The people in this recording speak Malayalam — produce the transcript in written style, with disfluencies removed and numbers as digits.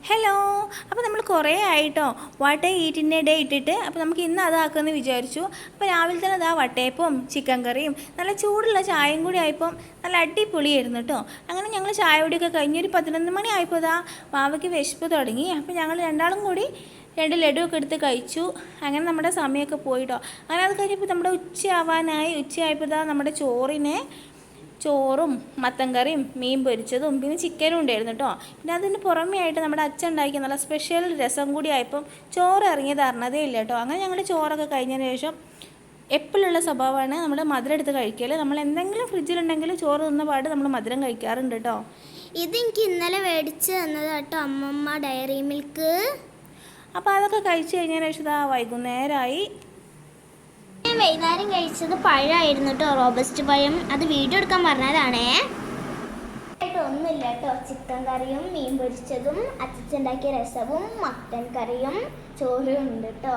ഹലോ. അപ്പോൾ നമ്മൾ കുറേ ആയിട്ടോ വാട്ട് ഈറ്റിൻ്റെ ഡേ ഇട്ടിട്ട്. അപ്പോൾ നമുക്ക് ഇന്ന് അതാക്കുമെന്ന് വിചാരിച്ചു. അപ്പോൾ രാവിലെ തന്നെ അതാ വട്ടയപ്പവും ചിക്കൻ കറിയും നല്ല ചൂടുള്ള ചായയും കൂടി ആയപ്പോൾ നല്ല അടിപൊളിയായിരുന്നു കേട്ടോ. അങ്ങനെ ഞങ്ങൾ ചായ കുടിയൊക്കെ കഴിഞ്ഞൊരു 11 മണി ആയപ്പോൾ ഇതാ വാവയ്ക്ക് വിശപ്പ് തുടങ്ങി. അപ്പോൾ ഞങ്ങൾ രണ്ടാളും കൂടി 2 ലഡുവൊക്കെ എടുത്ത് കഴിച്ചു. അങ്ങനെ നമ്മുടെ സമയമൊക്കെ പോയിട്ടോ. അങ്ങനെ അത് കഴിഞ്ഞപ്പോൾ നമ്മുടെ ഉച്ചയായപ്പോൾ ഇതാ നമ്മുടെ ചോറും മത്തൻ കറിയും മീൻ പൊരിച്ചതും പിന്നെ ചിക്കനും ഉണ്ടായിരുന്നു കേട്ടോ. പിന്നെ അതിന് പുറമേ ആയിട്ട് നമ്മുടെ അച്ഛൻ ഉണ്ടാക്കിയ നല്ല സ്പെഷ്യൽ രസം കൂടി ആയപ്പം ചോറ് ഇറങ്ങിയത് അറിഞ്ഞതേ ഇല്ല കേട്ടോ. അങ്ങനെ ഞങ്ങളുടെ ചോറൊക്കെ കഴിഞ്ഞതിന് ശേഷം എപ്പോഴുള്ള സ്വഭാവമാണ് നമ്മൾ മധുരം എടുത്ത് കഴിക്കൽ. നമ്മൾ എന്തെങ്കിലും ഫ്രിഡ്ജിലുണ്ടെങ്കിൽ ചോറ് തിന്ന പാട് നമ്മൾ മധുരം കഴിക്കാറുണ്ട് കേട്ടോ. ഇതെനിക്ക് ഇന്നലെ മേടിച്ച് തന്നത് കേട്ടോ അമ്മമ്മ ഡയറി മിൽക്ക്. അപ്പോൾ അതൊക്കെ കഴിച്ച് കഴിഞ്ഞതിന് ശേഷം വൈകുന്നേരമായി. വൈകുന്നേരം കഴിച്ചത് പഴമായിരുന്നു കേട്ടോ, റോബസ്റ്റ് പഴം. അത് വീഡിയോ എടുക്കാൻ പറഞ്ഞതാണേ. ഒന്നുമില്ല കേട്ടോ, ചിക്കൻ കറിയും മീൻ പൊരിച്ചതും അച്ഛനുണ്ടാക്കിയ രസവും മട്ടൻ കറിയും ചോറും ഉണ്ട് കേട്ടോ.